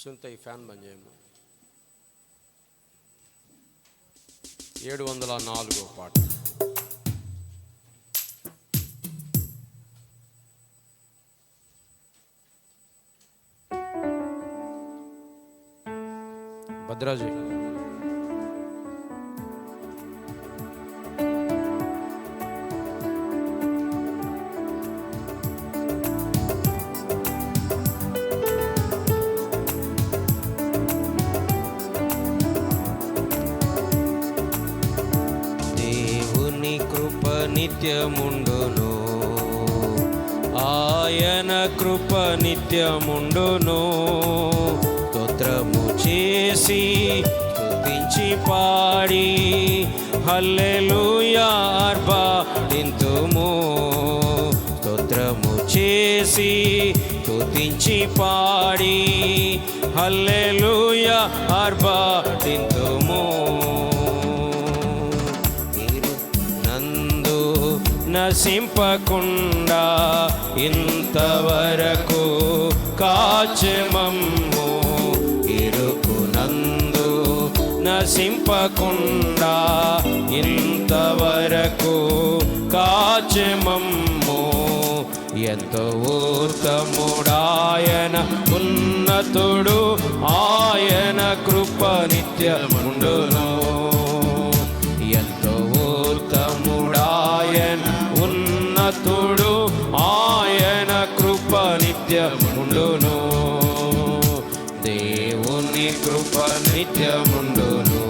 సుంత ఈ ఫ్యాన్ బంద్ చేయము. 704 పాట. భద్రాజీ నిత్యముండును, ఆయన కృప నిత్యముండును. స్తోత్రము చేసి స్తుతించి పాడి హల్లెలూయా ఆర్భాటింతుము. స్తోత్రము చేసి స్తుతించి పాడి హల్లెలూయా ఆర్భాటింతుము. నశింపకుండా ఇంతవరకు కాచెమమ్ము. ఇరుకునందు నశింపకుండా ఇంతవరకు కాచెమమ్ము. ఎంతో ఉత్తముడాయన ఉన్నతుడు, ఆయన కృప నిత్యముండును. ఎంతో ఉత్తముడాయన ఉన్నతుడు, ఆయన కృప నిత్యముండును. దేవుని కృప నిత్యముండును,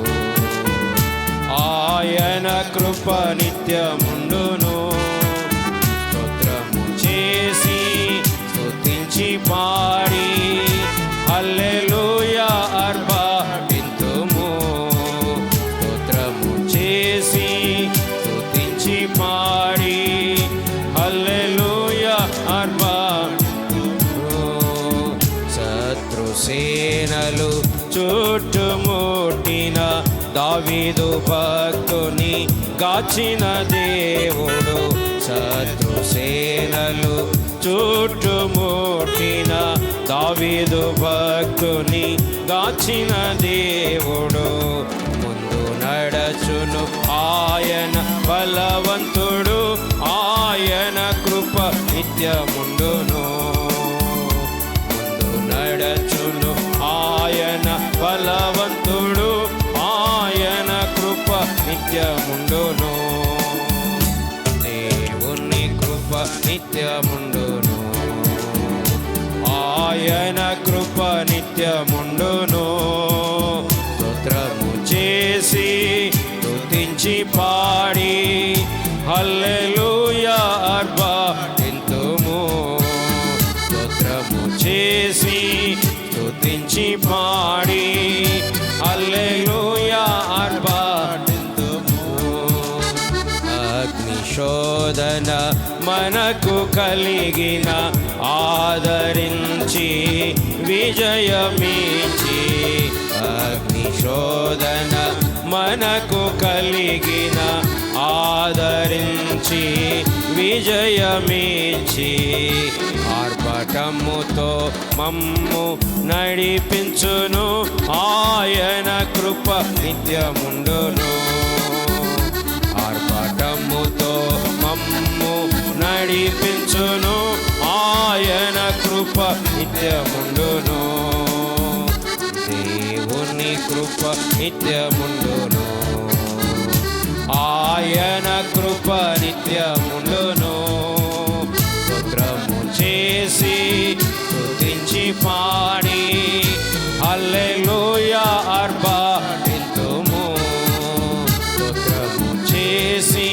ఆయన కృప నిత్యముండును. స్తోత్రము చేసి స్తుతించి పాడి హల్లెలూయా ఆర్భాటింతుము. స్తోత్రము చేసి స్తుతించి పాడి హల్లెలూయా ఆర్భాటింతుము. శత్రుసేనలు చుట్టుముట్టిన దావీదు భక్తుని గాచిన దేవుడు. శత్రుసేనలు చుట్టుముట్టిన దావీదు భక్తుని గాచిన దేవుడు. ముందు నడచును ఆయన బలవంతుడు, ఆయన కృప నిత్యముండును. ముందు నడచును ఆయన బలవంతుడు, ఆయన కృప నిత్యముండును. దేవుని కృప నిత్యముండును, ఆయన కృప నిత్యముండును. స్తోత్రము చేసి స్తుతించి పాడి హల్లెలూయా ఆర్భాటింతుము. స్తోత్రము చేసి స్తుతించి పాడి హల్లెలూయా ఆర్భాటింతుము. అగ్నిశోధన మనకు కలిగిన ఆదరించి విజయమించి. అగ్నిశోధన మనకు కలిగిన ఆదరించి విజయమించి. ఆర్భటముతో మమ్ము నడిపించును, ఆయన కృప నిత్యముండును. ఆర్భటముతో మమ్ము నడిపించును, ఆయన కృప నిత్యముండును. దేవుని కృప నిత్యముండును, ఆయన కృప నిత్యముండును. స్తోత్రము చేసి స్తుతించి పాడి హల్లెలూయా ఆర్భాటింతుము. స్తోత్రము చేసి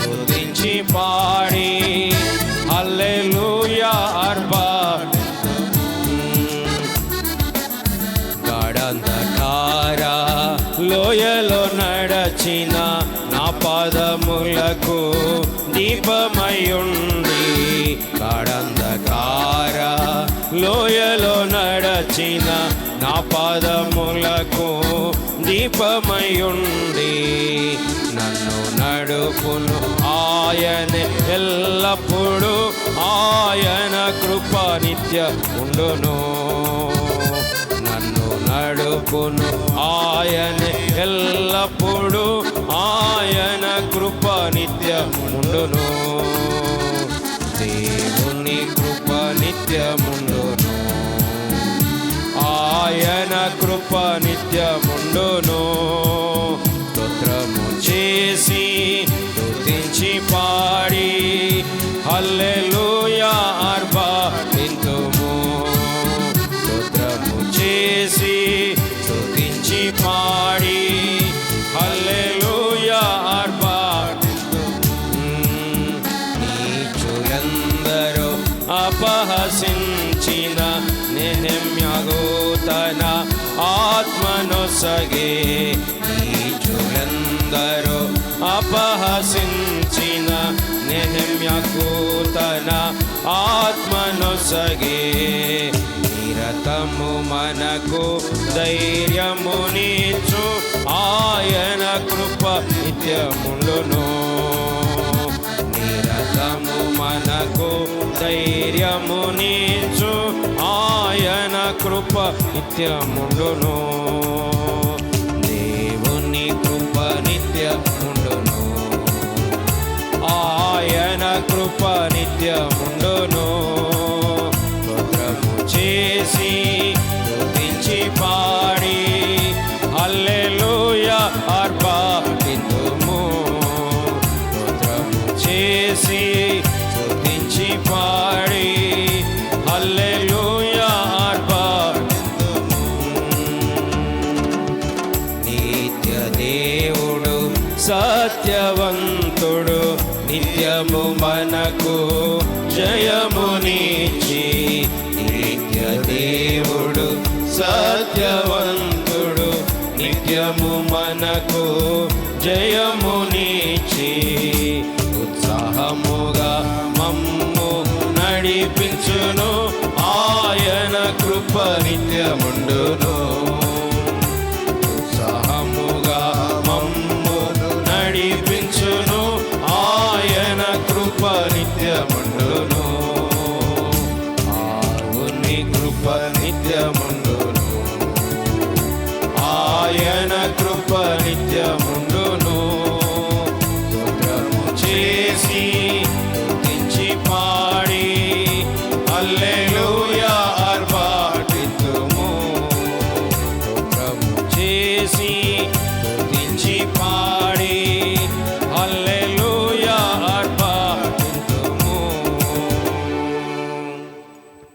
స్తుతించి పాడి హల్లెలూయా ఆర్భాటింతుము. గాఢంధకార లోయలో నడచిన నా పాదములకు దీపమయుండి. గాఢంధకార లోయలో నడచిన నా పాదములకు దీపమయుండి. నన్ను నడుపును ఆయన ఎల్లప్పుడూ, ఆయన కృప నిత్యముండును. నడుపును ఆయన ఎల్లప్పుడూ, ఆయన కృప నిత్యముండును. దేవుని కృప నిత్యముండును, ఆయన కృప నిత్యముండును. స్తోత్రము చేసి స్తుతించి పాడి హల్లెలూయా ఆర్భాటింతుము. స్తోత్రము చేసి స్తుతించి పాడి హల్లెలూయా ఆర్భాటింతుము. నీచులందరూ అపహసించిన నెహెమ్యాకు తన ఆత్మనొసగే. నీచులందరూ అపహసించిన నెహెమ్యాకు తన ఆత్మనొసగే. నిరతము మనకు ధైర్యమునిచ్చు ఆయన కృప నిత్యముండును. నిరతము మనకు ధైర్యమునిచ్చు ఆయన కృప నిత్యముండును. దేవుని కృప నిత్యముండును, ఆయన కృప నిత్యముండును. స్తోత్రము చేసి స్తుతించి పాడి హల్లెలూయా ఆర్భాటింతుము. స్తోత్రము చేసి స్తుతించి పాడి హల్లెలూయా ఆర్భాటింతుము. నిత్య దేవుడు సత్యవంతుడు, నిత్యము మనకు జయమునిచ్చి. నిత్య దేవుడు సత్యవంతుడు, నిత్యము మనకు జయమునిచ్చి. ఉత్సాహముగా మమ్ము నడిపించును, ఆయన కృప నిత్యముండును.